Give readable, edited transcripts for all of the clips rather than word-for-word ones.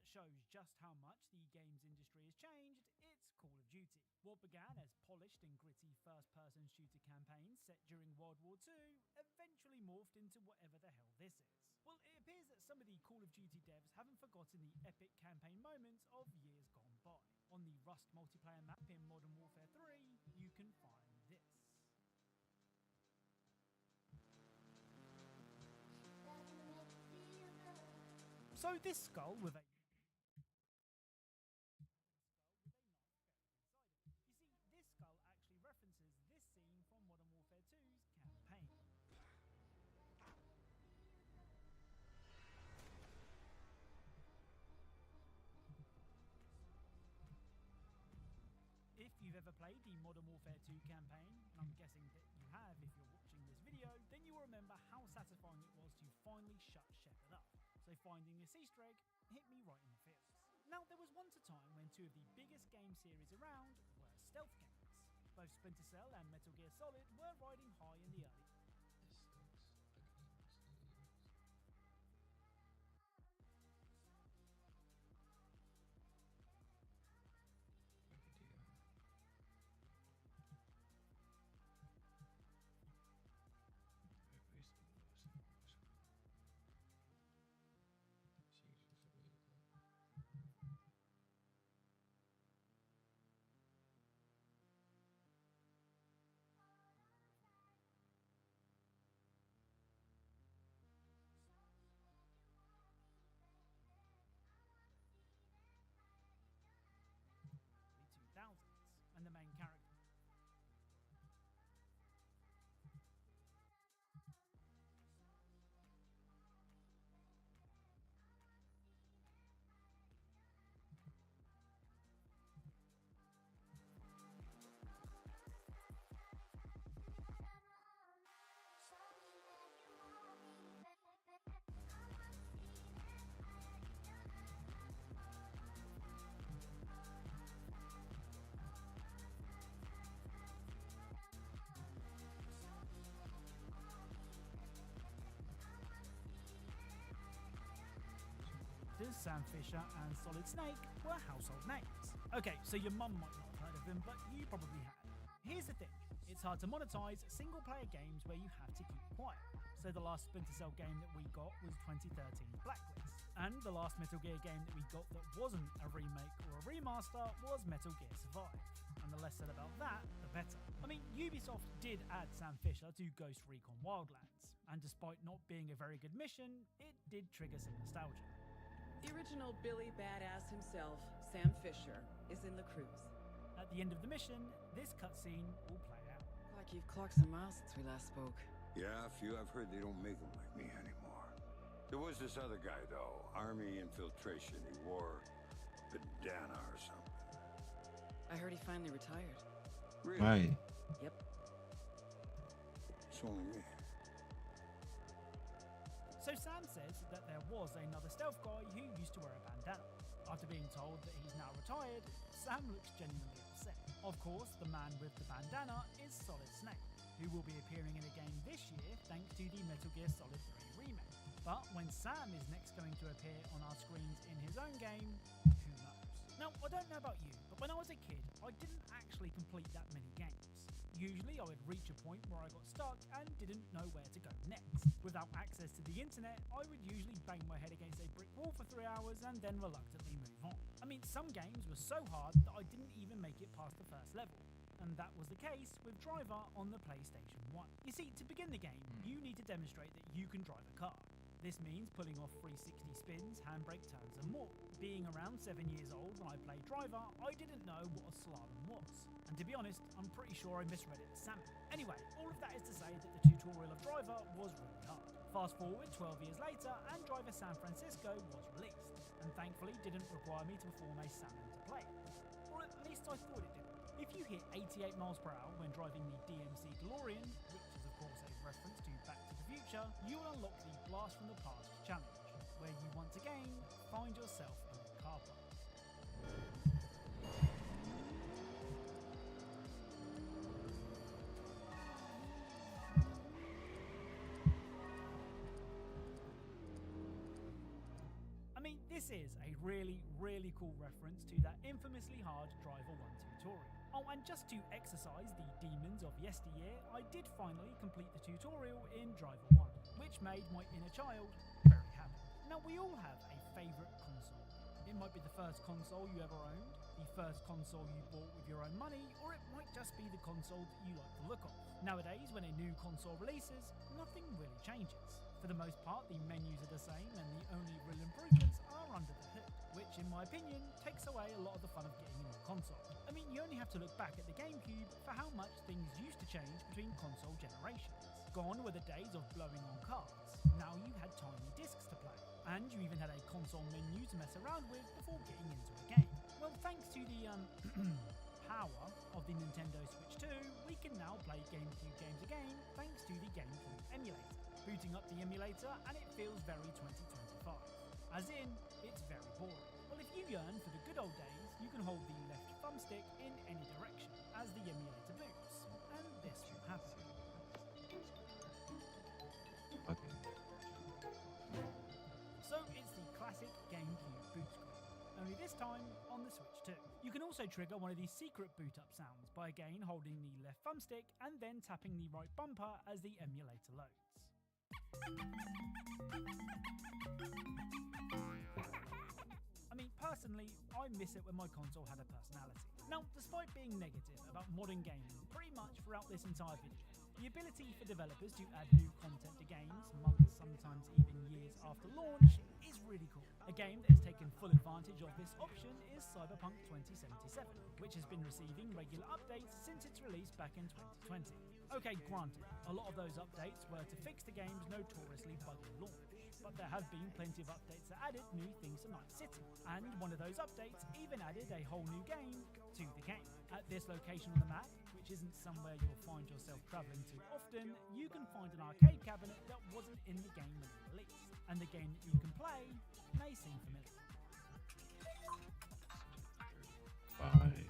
shows just how much the games industry has changed, it's Call of Duty. What began as polished and gritty first-person shooter campaigns set during World War II eventually morphed into whatever the hell this is. Well, it appears that some of the Call of Duty devs haven't forgotten the epic campaign moments of years gone by. On the Rust multiplayer map in Modern Warfare 3, you can find this. So this skull with a this skull actually references this scene from Modern Warfare 2's campaign. If you've ever played the Modern Warfare 2 campaign, and I'm guessing that you have if you're watching this video, then you will remember how satisfying it was to finally shut Shepard up. So finding this Easter egg hit me right in the feels. Now, there was once a time when two of the biggest game series around were stealth games. Both Splinter Cell and Metal Gear Solid were riding high in the early. And the main character. Sam Fisher and Solid Snake were household names. Okay, so your mum might not have heard of them, but you probably have. Here's the thing, it's hard to monetize single-player games where you have to keep quiet. So the last Splinter Cell game that we got was 2013's Blacklist. And the last Metal Gear game that we got that wasn't a remake or a remaster was Metal Gear Survive. And the less said about that, the better. I mean, Ubisoft did add Sam Fisher to Ghost Recon Wildlands, and despite not being a very good mission, it did trigger some nostalgia. The original Billy Badass himself, Sam Fisher, is in the cruise. At the end of the mission, this cutscene will play out. Like you've clocked some miles since we last spoke. Yeah, a few. I've heard they don't make them like me anymore. There was this other guy, though. Army infiltration. He wore bandana or something. I heard he finally retired. Really? Right. Yep. It's only me. So Sam says that there was another stealth guy who used to wear a bandana. After being told that he's now retired, Sam looks genuinely upset. Of course, the man with the bandana is Solid Snake, who will be appearing in a game this year thanks to the Metal Gear Solid 3 remake. But when Sam is next going to appear on our screens in his own game, who knows? Now, I don't know about you, but when I was a kid, I didn't actually complete that many games. Usually I would reach a point where I got stuck and didn't know where to go next. Without access to the internet, I would usually bang my head against a brick wall for 3 hours and then reluctantly move on. I mean, some games were so hard that I didn't even make it past the first level. And that was the case with Driver on the PlayStation 1. You see, to begin the game, you need to demonstrate that you can drive a car. This means pulling off 360 spins, handbrake turns and more. Being around 7 years old when I played Driver, I didn't know what a slalom was. And to be honest, I'm pretty sure I misread it as salmon. Anyway, all of that is to say that the tutorial of Driver was really hard. Fast forward 12 years later and Driver San Francisco was released, and thankfully didn't require me to perform a salmon to play it. Or at least I thought it did. If you hit 88 miles per hour when driving the DMC DeLorean, which is of course a reference to Back to the Future, you will unlock the Blast from the Past challenge, where you once again find yourself in a car park. I mean, this is a really cool reference to that infamously hard Driver 1 tutorial. Oh, and just to exercise the demons of yesteryear, I did finally complete the tutorial in Driver 1, which made my inner child very happy. Now, we all have a favourite console. It might be the first console you ever owned, the first console you bought with your own money, or it might just be the console that you like the look of. Nowadays, when a new console releases, nothing really changes. For the most part, the menus are the same and the only real improvements are under the hood, which in my opinion takes away a lot of the fun of getting a new console. I mean, you only have to look back at the GameCube for how much things used to change between console generations. Gone were the days of blowing on cards. Now you had tiny discs to play, and you even had a console menu to mess around with before getting into a game. Well, thanks to the power of the Nintendo Switch 2, we can now play GameCube games again thanks to the GameCube emulator. Booting up the emulator and it feels very 2025. As in, it's very boring. Well, if you yearn for the good old days, you can hold the left thumbstick in any direction as the emulator boots, and this will happen. Okay. So it's the classic GameCube boot screen, only this time on the Switch 2. You can also trigger one of these secret boot up sounds by again holding the left thumbstick and then tapping the right bumper as the emulator loads. I mean, personally, I miss it when my console had a personality. Now, despite being negative about modern gaming pretty much throughout this entire video, the ability for developers to add new content to games months, sometimes even years after launch, is really cool. A game that has taken full advantage of this option is Cyberpunk 2077, which has been receiving regular updates since its release back in 2020. Okay, granted, a lot of those updates were to fix the game's notoriously buggy launch, but there have been plenty of updates that added new things to Night City, and one of those updates even added a whole new game to the game. At this location on the map, which isn't somewhere you'll find yourself travelling to often, you can find an arcade cabinet that wasn't in the game when it released, and the game that you can play may seem familiar. Bye.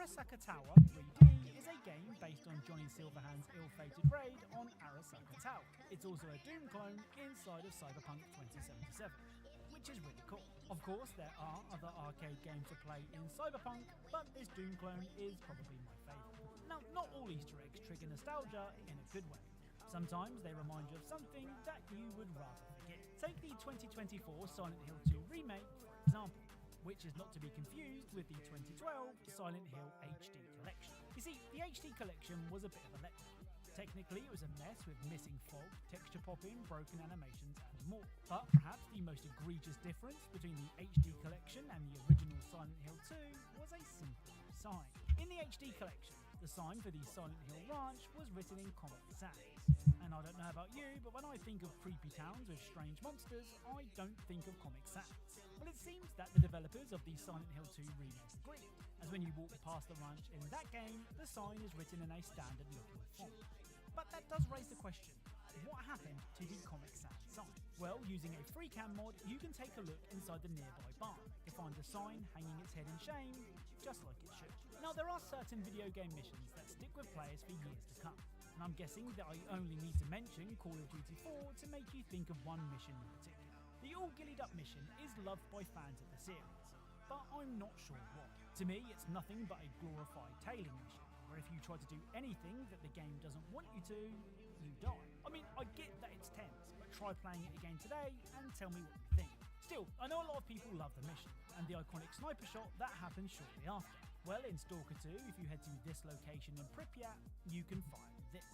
Arasaka Tower 3D is a game based on Johnny Silverhand's ill-fated raid on Arasaka Tower. It's also a Doom clone inside of Cyberpunk 2077, which is really cool. Of course, there are other arcade games to play in Cyberpunk, but this Doom clone is probably my favourite. Now, not all Easter eggs trigger nostalgia in a good way. Sometimes they remind you of something that you would rather forget. Take the 2024 Silent Hill 2 remake, for example, which is not to be confused with the 2012 Silent Hill HD Collection. You see, the HD Collection was a bit of a letdown. Technically, it was a mess with missing fog, texture popping, broken animations, and more. But perhaps the most egregious difference between the HD Collection and the original Silent Hill 2 was a simple sign. In the HD Collection, the sign for the Silent Hill Ranch was written in Comic Sans. And I don't know about you, but when I think of creepy towns with strange monsters, I don't think of Comic Sans. Well, it seems that the developers of the Silent Hill 2 remake agreed, as when you walk past the ranch in that game, the sign is written in a standard looking font. But that does raise the question, what happened to the Comic Sans sign? Well, using a FreeCam mod, you can take a look inside the nearby barn to find the sign hanging its head in shame, just like it should. Now, there are certain video game missions that stick with players for years to come, and I'm guessing that I only need to mention Call of Duty 4 to make you think of one mission in particular. The All Gillied Up mission is loved by fans of the series, but I'm not sure why. To me, it's nothing but a glorified tailing mission, where if you try to do anything that the game doesn't want you to, you die. I mean, I get that it's tense, but try playing it again today and tell me what you think. Still, I know a lot of people love the mission, and the iconic sniper shot that happens shortly after. Well, in Stalker 2, if you head to this location in Pripyat, you can fire this.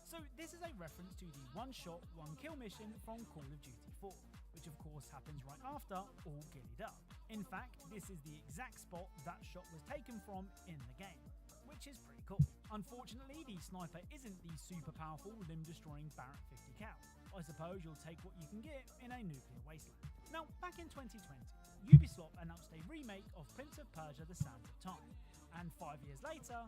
So this is a reference to the one-shot, one-kill mission from Call of Duty 4, which of course happens right after All Gillied Up. In fact, this is the exact spot that shot was taken from in the game, which is pretty cool. Unfortunately, the sniper isn't the super powerful limb-destroying Barrett 50 cal. I suppose you'll take what you can get in a nuclear wasteland. Now, back in 2020, Ubisoft announced a remake of Prince of Persia: The Sands of Time, and 5 years later,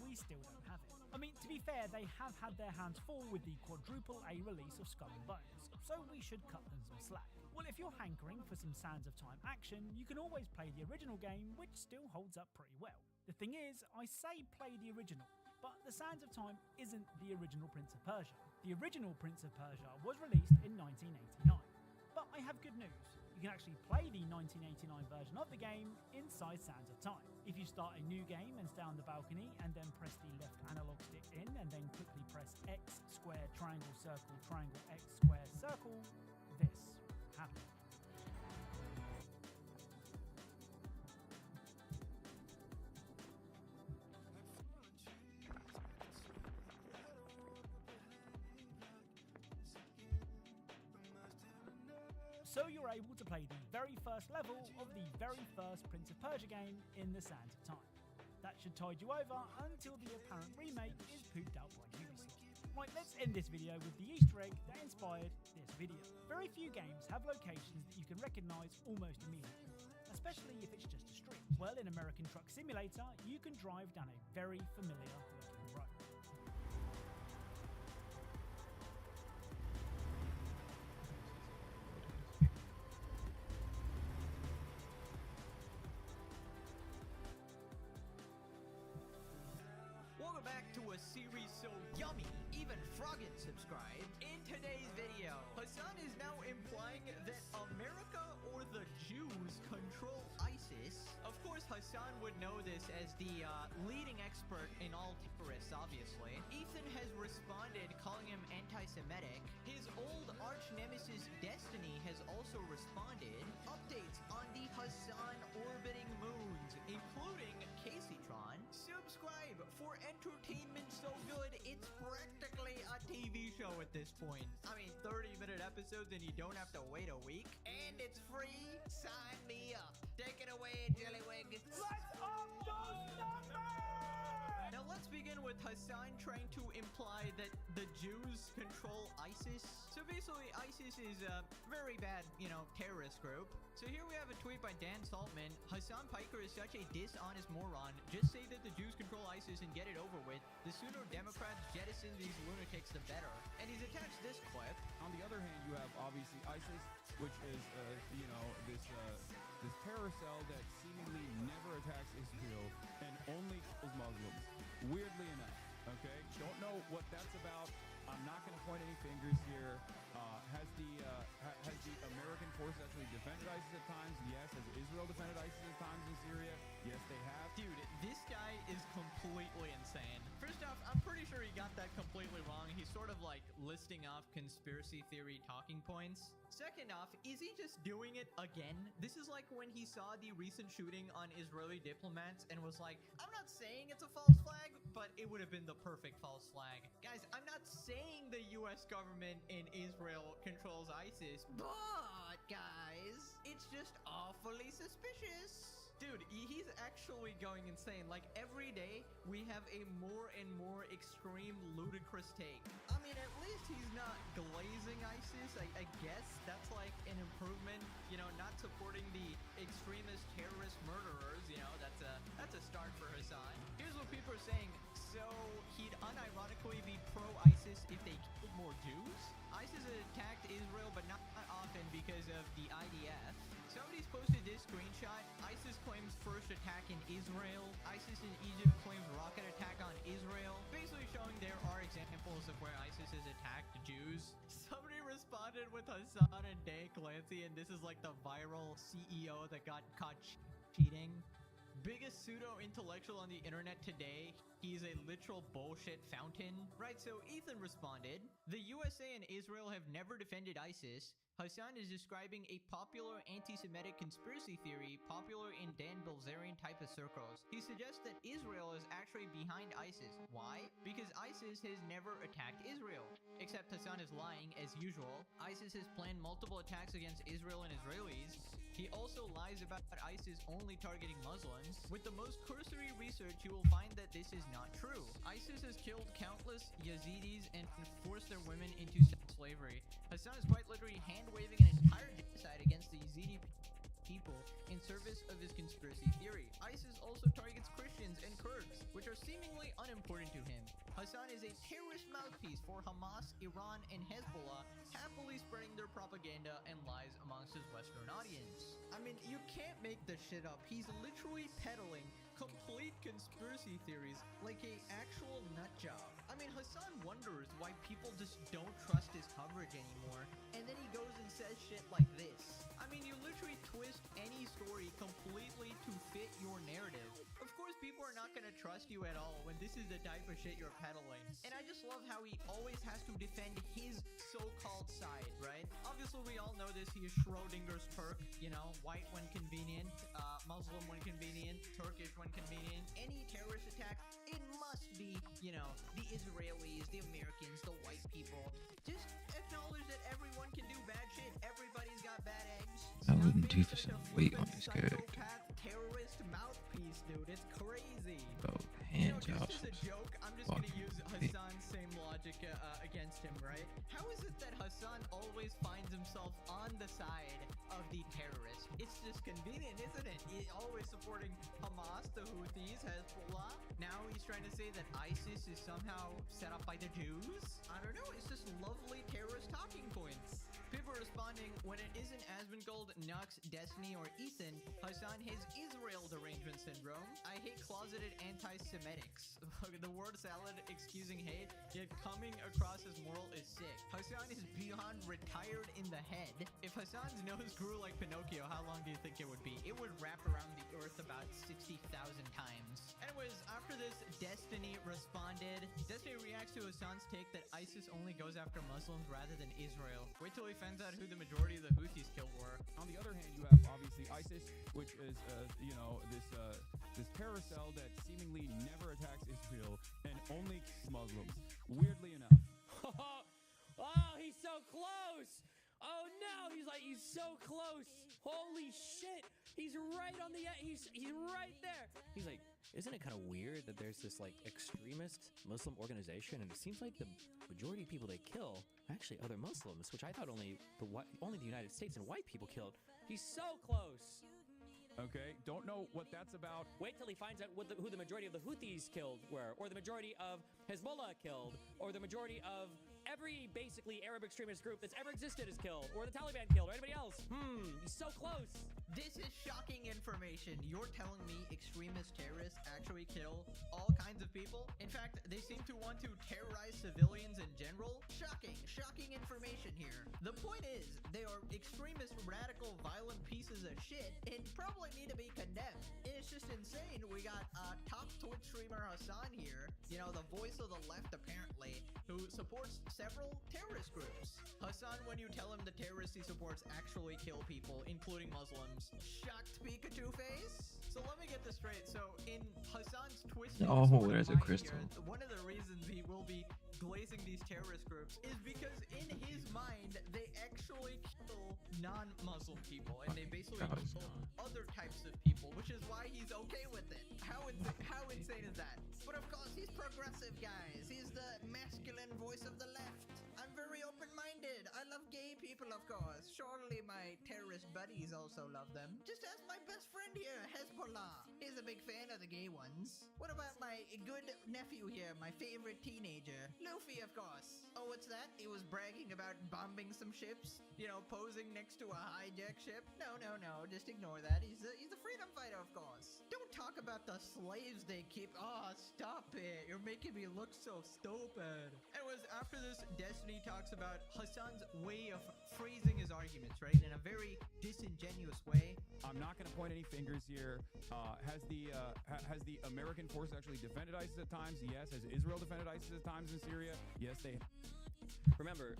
we still don't have it. I mean, to be fair, they have had their hands full with the quadruple A release of Skull and Bones, so we should cut them some slack. Well, if you're hankering for some Sands of Time action, you can always play the original game, which still holds up pretty well. The thing is, I say play the original, but the Sands of Time isn't the original Prince of Persia. The original Prince of Persia was released in 1989. But I have good news. You can actually play the 1989 version of the game inside Sands of Time. If you start a new game and stay on the balcony and then press the left analog stick in and then quickly press X, square, triangle, circle, triangle, X, square, circle, this happens. So you're able to play the very first level of the very first Prince of Persia game in the Sands of Time. That should tide you over until the apparent remake is pooped out by Ubisoft. Right, let's end this video with the Easter egg that inspired this video. Very few games have locations that you can recognise almost immediately, especially if it's just a street. Well, in American Truck Simulator, you can drive down a very familiar looking road. Welcome back to a series so yummy, even Froggen subscribed. In today's video, Hassan is now implying that America or the Jews control ISIS. Of course, Hassan would know this as the leading expert in all terrorists, obviously. Ethan has responded, calling him anti-Semitic. His old arch nemesis Destiny has also responded. Updates on the Hassan orbiting moons, including Caseytron. Subscribe for entertainment so good, it's practically a TV show at this point. I mean, 30-minute episodes and you don't have to wait a week. And it's free. Sign me up. Take it away, Jellywig. Let's up those numbers! Now let's begin with Hassan trying to imply that the Jews control ISIS. So basically, ISIS is a very bad, terrorist group. So here we have a tweet by Dan Saltman. Hassan Piker is such a dishonest moron. Just say that the Jews control ISIS and get it over with. The sooner Democrats jettison these lunatics, the better. And he's attached this clip. On the other hand, you have obviously ISIS, which is, this terror cell that seemingly never attacks Israel and only kills Muslims. Weirdly enough, okay? Don't know what that's about. I'm not going to point any fingers here. Has the American force actually defended ISIS at times? Yes. Has Israel defended ISIS at times in Syria? Yes, they have. Dude, this guy is completely insane. First off, I'm pretty sure he got that completely wrong. He's sort of like listing off conspiracy theory talking points. Second off, is he just doing it again? This is like when he saw the recent shooting on Israeli diplomats and was like, I'm not saying it's a false flag, but it would have been the perfect false flag. Guys, I'm not saying the US government in Israel controls ISIS, but guys, it's just awfully suspicious. Dude, he's actually going insane. Like, every day, we have a more and more extreme, ludicrous take. I mean, at least he's not glazing ISIS. I guess that's like an improvement. Not supporting the extremist terrorist murderers. That's a start for Hassan. Here's what people are saying. So, he'd unironically be pro-ISIS if they killed more Jews? ISIS has attacked Israel, but not often because of the IDF. Somebody's posted this screenshot. ISIS claims first attack in Israel. ISIS in Egypt claims rocket attack on Israel. Basically showing there are examples of where ISIS has attacked Jews. Somebody responded with Hassan and Dave Clancy, and this is like the viral CEO that got caught cheating. Biggest pseudo-intellectual on the internet today. He's a literal bullshit fountain. Right, so Ethan responded, the USA and Israel have never defended ISIS. Hassan is describing a popular anti-Semitic conspiracy theory popular in Dan Bilzerian type of circles. He suggests that Israel is actually behind ISIS. Why? Because ISIS ISIS has never attacked Israel. Except Hassan is lying as usual. ISIS has planned multiple attacks against Israel and Israelis. He also lies about ISIS only targeting Muslims. With the most cursory research, you will find that this is not true. ISIS has killed countless Yazidis and forced their women into slavery. Hassan is quite literally hand-waving an entire genocide against the Yazidi people in service of his conspiracy theory. ISIS also targets Christians and Kurds, which are seemingly unimportant to him. Hassan is a terrorist mouthpiece for Hamas, Iran, and Hezbollah, happily spreading their propaganda and lies amongst his Western audience. I mean, you can't make this shit up. He's literally peddling complete conspiracy theories like a actual nut job. I mean, Hassan wonders why people just don't trust his coverage anymore, and then he goes and says shit like this. I mean, you literally twist any story completely to fit your narrative. Of course, people are not gonna trust you at all when this is the type of shit you're peddling. And I just love how he always has to defend his so-called side, right? Obviously, we all know this. He is Schrodinger's Turk, you know, white when convenient, Muslim when convenient, Turkish when convenient. Any terrorist attack, it must be, you know, the Israelis, the Americans, the white people. Just acknowledge that everyone can do bad shit. Everybody's got bad eggs. I Stop wouldn't being do such a some weight on flippant this character. psychopath terrorist mouthpiece, dude. It's crazy. Bro, You hand know, jobs. just as a joke, I'm just fucking gonna use big. Hassan's same logic against him, right? How is it that Hassan always finds himself on the side of the terrorists? It's just convenient, isn't it? He's always supporting Hamas, the Houthis, Hezbollah. Now he's trying to say that ISIS is somehow set up by the Jews? I don't know, it's just lovely terrorist talking points. People are responding, when it isn't Asmongold, Nux, Destiny, or Ethan, Hassan has Israel derangement syndrome. I hate closeted anti-Semitics. The word salad excusing hate, yet coming across as moral is sick. Hassan is beyond retired in the head. If Hassan's nose grew like Pinocchio, how long do you think it would be? It would wrap around the earth about 60,000 times. Anyways, after this, Destiny responded. Destiny reacts to Hassan's take that ISIS only goes after Muslims rather than Israel. Wait till he finds out who the majority of the Houthis killed were. On the other hand, you have obviously ISIS, which is, you know, this terror cell that seemingly never attacks Israel and only Muslims. Weirdly enough. Oh, he's so close! Oh no, he's so close! Holy shit! He's right on the he's right there. He's like, isn't it kind of weird that there's this like extremist Muslim organization, and it seems like the majority of people they kill are actually other Muslims, which I thought only the United States and white people killed. He's so close. Okay, don't know what that's about. Wait till he finds out who the majority of the Houthis killed were, or the majority of Hezbollah killed, or the majority of every basically Arab extremist group that's ever existed is killed, or the Taliban killed, or anybody else. He's so close. This is shocking information. You're telling me extremist terrorists actually kill all kinds of people? In fact, they seem to want to terrorize civilians in general? Shocking information here. The point is, they are extremist, radical, violent pieces of shit and probably need to be condemned. It's just insane. We got top Twitch streamer Hassan here, you know, the voice of the left apparently, who supports several terrorist groups. Hassan, when you tell him the terrorists he supports actually kill people, including Muslims. Shocked Pikachu face? So let me get this straight. So in Hassan's twisted Oh, sort of there's a mind crystal. here, one of the reasons he will be glazing these terrorist groups is because in his mind they actually kill non-Muslim people, and they basically God, it's kill not. other types of people, which is why he's okay with it. How insane is that? But of course he's progressive, guys. He's the masculine voice of the left. I'm very open-minded. I love gay people, of course. Surely my terrorist buddies also love them. Just ask my best friend here, Hezbollah. He's a big fan of the gay ones. What about my good nephew here, my favorite teenager? Luffy, of course. Oh, what's that? He was bragging about bombing some ships? You know, posing next to a hijacked ship? No. Just ignore that. He's a freedom fighter, of course. Don't talk about the slaves they keep. Oh, stop it. You're making me look so stupid. Anyways, after this, Destiny talks about Hassan's way of phrasing his arguments, right? In a very disingenuous way. I'm not going to point any fingers here. Has the American force actually defended ISIS at times? Yes. Has Israel defended ISIS at times in Syria? Yes, they. Remember,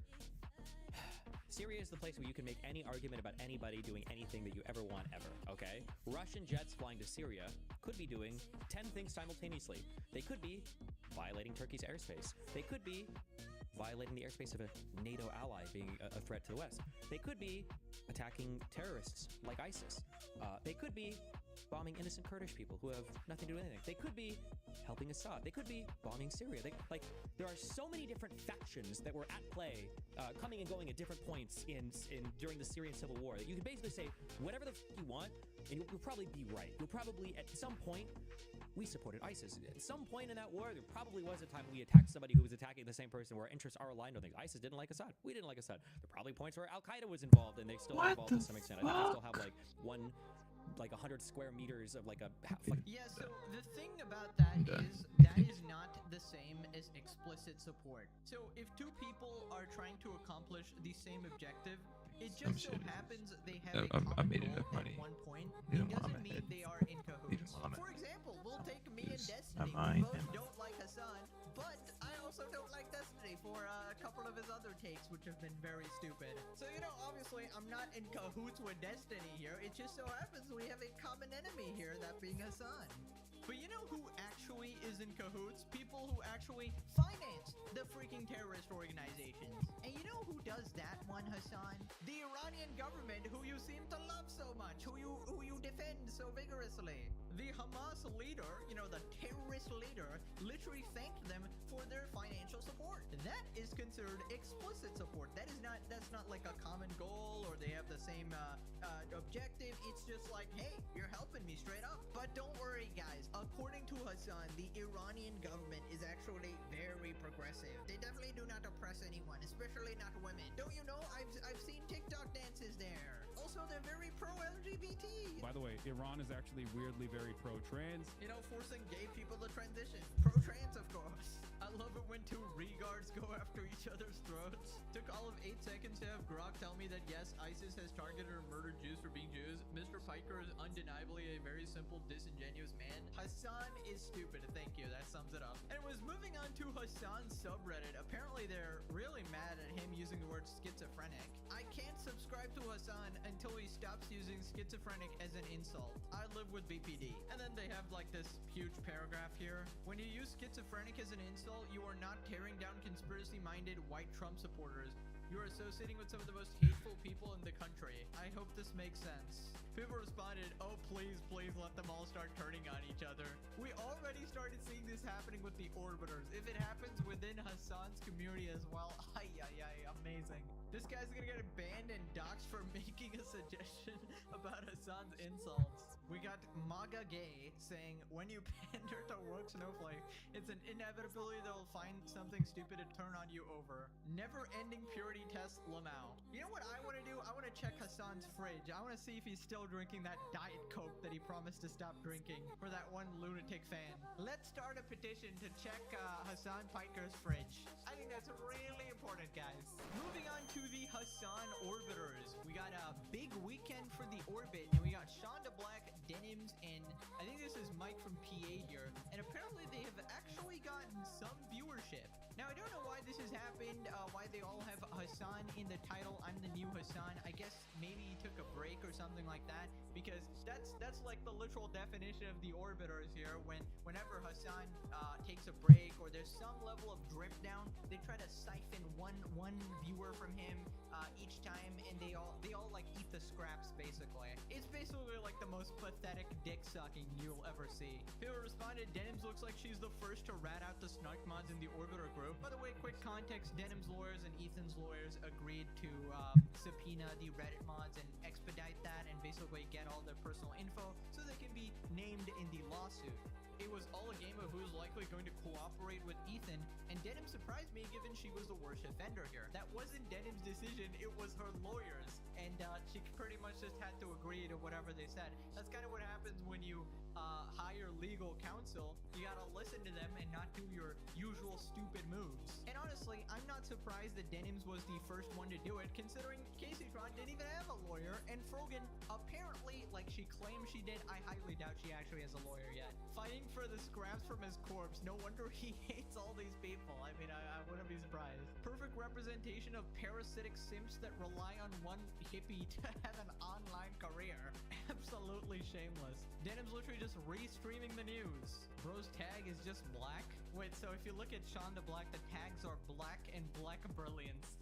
Syria is the place where you can make any argument about anybody doing anything that you ever want ever, okay? Russian jets flying to Syria could be doing 10 things simultaneously. They could be violating Turkey's airspace. They could be violating the airspace of a NATO ally, being a threat to the West. They could be attacking terrorists like ISIS. They could be bombing innocent Kurdish people who have nothing to do with anything. They could be helping Assad. They could be bombing Syria. There are so many different factions that were at play, coming and going at different points during the Syrian civil war, that you could basically say whatever the you want, and you'll probably be right. You'll probably, at some point, we supported ISIS. At some point in that war, there probably was a time we attacked somebody who was attacking the same person where our interests are aligned on things. ISIS didn't like Assad. We didn't like Assad. There are probably points where Al-Qaeda was involved, and they still are involved to some extent. I think they still have like 100 square meters of like a half. Yeah, so the thing about that is not the same as explicit support. So if two people are trying to accomplish the same objective, it just so happens they have a common goal at one point. It doesn't mean they are in cahoots. For example, we'll take me and Destiny. We both don't like Hassan, but I also don't like Destiny for a couple of his other takes, which have been very stupid. So, obviously, I'm not in cahoots with Destiny here. It just so happens we have a common enemy here, that being Hassan. But you know who actually is in cahoots? People who actually finance the freaking terrorist organizations. And you know who does that one, Hassan? The Iranian government, who you seem to love so much, who you defend so vigorously. The Hamas leader, the terrorist leader, literally thanked them for their financial support. That is considered explicit support. That's not like a common goal or they have the same objective. It's just like, hey, you're helping me straight up. But don't worry, guys. According to Hassan, the Iranian government is actually very progressive. They definitely do not oppress anyone, especially not women. Don't you know? I've seen TikTok dances there. Also, they're very pro-LGBT. By the way, Iran is actually weirdly very pro-trans. Forcing gay people to transition. Pro-trans, of course. I love it when two regards go after each other's throats. Took all of 8 seconds to have Grok tell me that yes, ISIS has targeted or murdered Jews for being Jews. Mr. Piker is undeniably a very simple, disingenuous man. Hassan is stupid. Thank you. That sums it up. Anyways, moving on to Hassan's subreddit. Apparently, they're really mad at him using the word schizophrenic. I can't subscribe to Hassan until he stops using schizophrenic as an insult. I live with BPD. And then they have like this huge paragraph here. When you use schizophrenic as an insult, you are not tearing down conspiracy-minded white Trump supporters. You're associating with some of the most hateful people in the country. I hope this makes sense. People responded, oh, please let them all start turning on each other. We already started seeing this happening with the Orbiters. If it happens within Hassan's community as well, amazing. This guy's gonna get banned and doxxed for making a suggestion about Hassan's insults. We got MAGA Gay saying, when you pander to woke snowflake, it's an inevitability they'll find something stupid to turn on you over. Never-ending purity test Lamau. You know what I want to do? I want to check Hassan's fridge. I want to see if he's still drinking that Diet Coke that he promised to stop drinking for that one lunatic fan. Let's start a petition to check Hassan Piker's fridge. I think that's really important, guys. Moving on to the Hassan Orbiters. We got a big weekend for the Orbit, and we got Shonda Black, Denims, and I think this is Mike from PA here, and apparently they have actually gotten some viewership. Now, I don't know why this has happened, why they all have Hassan in the title. I'm the new Hassan. I guess maybe he took a break or something like that, because that's like the literal definition of the Orbiters here. Whenever Hassan takes a break or there's some level of drip down, they try to siphon one viewer from him each time, and they all like eat the scraps, basically. It's basically like the most pathetic dick sucking you'll ever see. People responded, Denims looks like she's the first to rat out the snark mods in the Orbiter group. By the way, quick context, Denims lawyers and Ethan's lawyers agreed to subpoena the Reddit mods and expedite that and basically get all their personal info so they can be named in the lawsuit. It was all a game of who's likely going to cooperate with Ethan, and Denim surprised me given she was the worst offender here. That wasn't Denim's decision, it was her lawyers, and she pretty much just had to agree to whatever they said. That's kind of what happens when you hire legal counsel. You gotta listen to them and not do your usual stupid moves. And honestly, I'm not surprised that Denims was the first one to do it, considering Casey Tron didn't even have a lawyer, and Frogan apparently, like she claims she did, I highly doubt she actually has a lawyer yet. Fighting for the scraps from his corpse, no wonder he hates all these people. I mean, I wouldn't be surprised. Perfect representation of parasitic simps that rely on one hippie to have an online career. Absolutely shameless. Denim's literally just restreaming the news. Bro's tag is just black. Wait, so if you look at Shonda Black, the tags are black and black brilliance.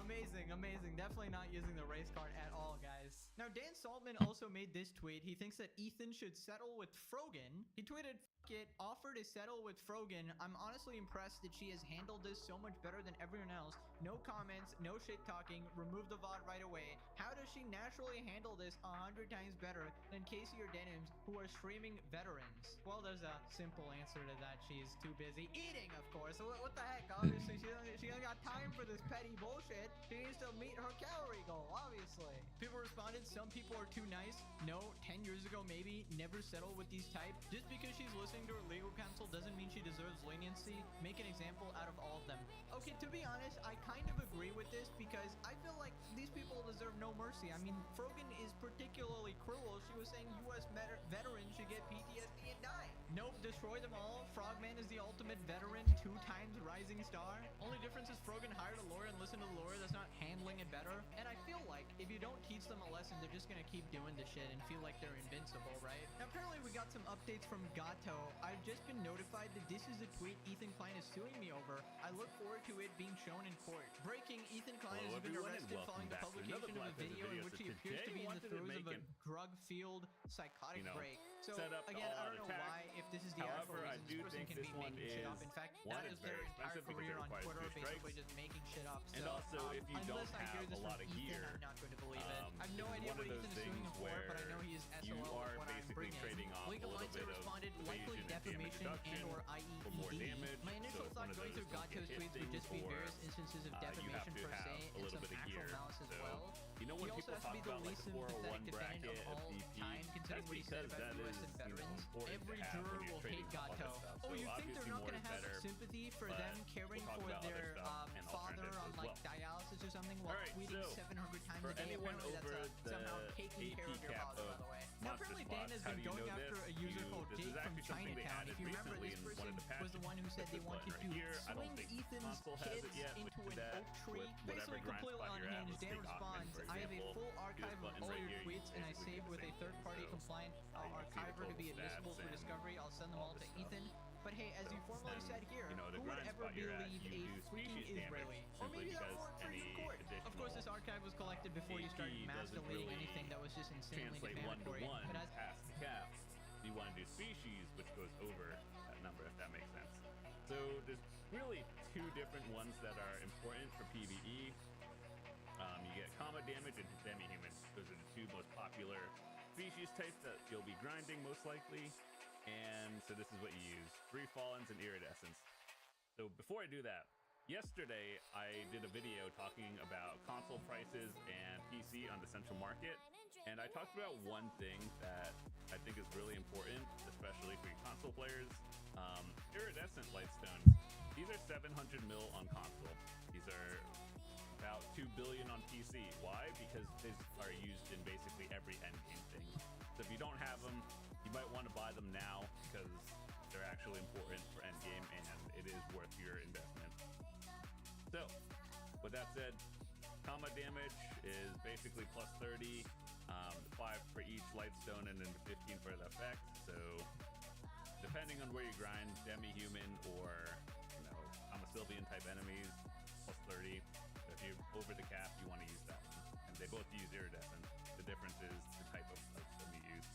Amazing, amazing. Definitely not using the race card at all, guys. Now, Dan Saltman also made this tweet. He thinks that Ethan should settle with Frogan. He tweeted, "F it, offer to settle with Frogan. I'm honestly impressed that she has handled this so much better than everyone else. No comments, no shit talking, remove the VOD right away. How does she naturally handle this 100 times better than Casey or Denims, who are streaming veterans?" Well, there's a simple answer to that. She's too busy eating, of course. What the heck? Obviously, she don't got time for this petty bullshit. She needs to meet her calorie goal, obviously. People responded, some people are too nice. No, 10 years ago, maybe. Never settle with these type. Just because she's listening to her legal counsel doesn't mean she deserves leniency. Make an example out of all of them. Okay, to be honest, I kind of agree with this because I feel like these people deserve no mercy. I mean, Frogan is particularly cruel. She was saying U.S. veterans should get PTSD and die. Nope, destroy them all. Frogman is the ultimate veteran, 2 times rising star. Only difference is Frogan hired a lawyer and listened to the lawyer that's not handling it better. And I feel like if you don't teach them a lesson, they're just gonna keep doing the shit and feel like they're invincible, right? Now, apparently we got some updates from Gato. I've just been notified that this is the tweet Ethan Klein is suing me over. I look forward to it being shown in court. Breaking, Ethan Klein has been arrested following the publication of a video in which he appears to be in the throes of a drug-fueled psychotic break. So, again, I don't know why, if this is the actual reason this person can be making shit up. In fact, that is their entire career on Twitter, basically just making shit up. So, and also, if you don't unless I hear have this a lot from of Ethan, gear, I'm not going to believe it. I have no it's idea one what of those Ethan is suing things him for, but I know he is you SOL are with what I'm basically bringing. trading off Legal a little Mindset bit of responded, likely evasion and damage defamation reduction and or for more IEED. damage. My initial So if thought one of going those through don't Gato's get tweets would just be or, various instances of you defamation have to per have se a and little some bit of actual gear. malice as So, well. you know when He also people has to talk be the about like least the 401 sympathetic defendant bracket of all VP, time, considering that's what he said because about that US is, and veterans. important Every to have juror when you're will trading hate all that Gato. stuff. Oh, So you think they're obviously not more going to is have better, sympathy for but them caring we'll talk for about their other stuff and father alternatives on as like well. dialysis or something while Alright, tweeting so 700 times for a day? anyone Apparently over that's the somehow taking AP care of your cap father, by of the way. Now, Monster apparently Dan Spots, has how been do you going know after this? a user called This is Jake from actually something they Chinatown. added If you remember, recently this in one person of the was the one who said they patches. wanted This to button right here, I don't swing think Ethan's console has kids it yet, into but an that oak tree. with whatever Basically grind completely spot you're at, unhinged. let's Dan take Ockman, responds, for I have a example. full Do this archive of button all right your here, you tweets and I basically saved do with the a same third-party thing. So, compliant you can see the archiver to be total admissible stats for and discovery. I'll send them all all to this stuff. Ethan. But hey, as you formally And, said here, you know, the who would grind ever spot you're at, believe you a do freaking species damage Israeli? Or simply maybe that because warrant for any you in court. Of course, this additional archive was collected before you started AP mass doesn't deleting really anything that was just insanely translate defamatory. 1-to-1 But as past the cap. You want to do species, which goes over that number, if that makes sense. So there's really 2 different ones that are important for PvE. You get comma damage and demi-human. Those are the 2 most popular species types that you'll be grinding most likely. And so this is what you use: Free Fallens and Iridescence. So before I do that, yesterday I did a video talking about console prices and PC on the central market. And I talked about one thing that I think is really important, especially for you console players. Iridescent Lightstones. These are 700 mil on console. These are about 2 billion on PC. Why? Because these are used in basically every endgame thing. So if you don't have them, you might want to buy them now because they're actually important for endgame and it is worth your investment. So, with that said, comma damage is basically plus 30, 5 for each Lightstone and then 15 for the effect. So, depending on where you grind, demi-human or, you know, Sylvian type enemies, plus 30. So if you're over the cap, you want to use that one. And they both use Iridescent. The difference is the type of Lightstone you use.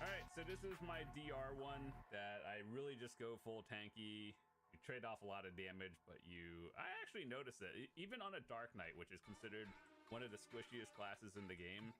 Alright, so this is my DR one that I really just go full tanky. You trade off a lot of damage, but I actually noticed that even on a Dark Knight, which is considered one of the squishiest classes in the game,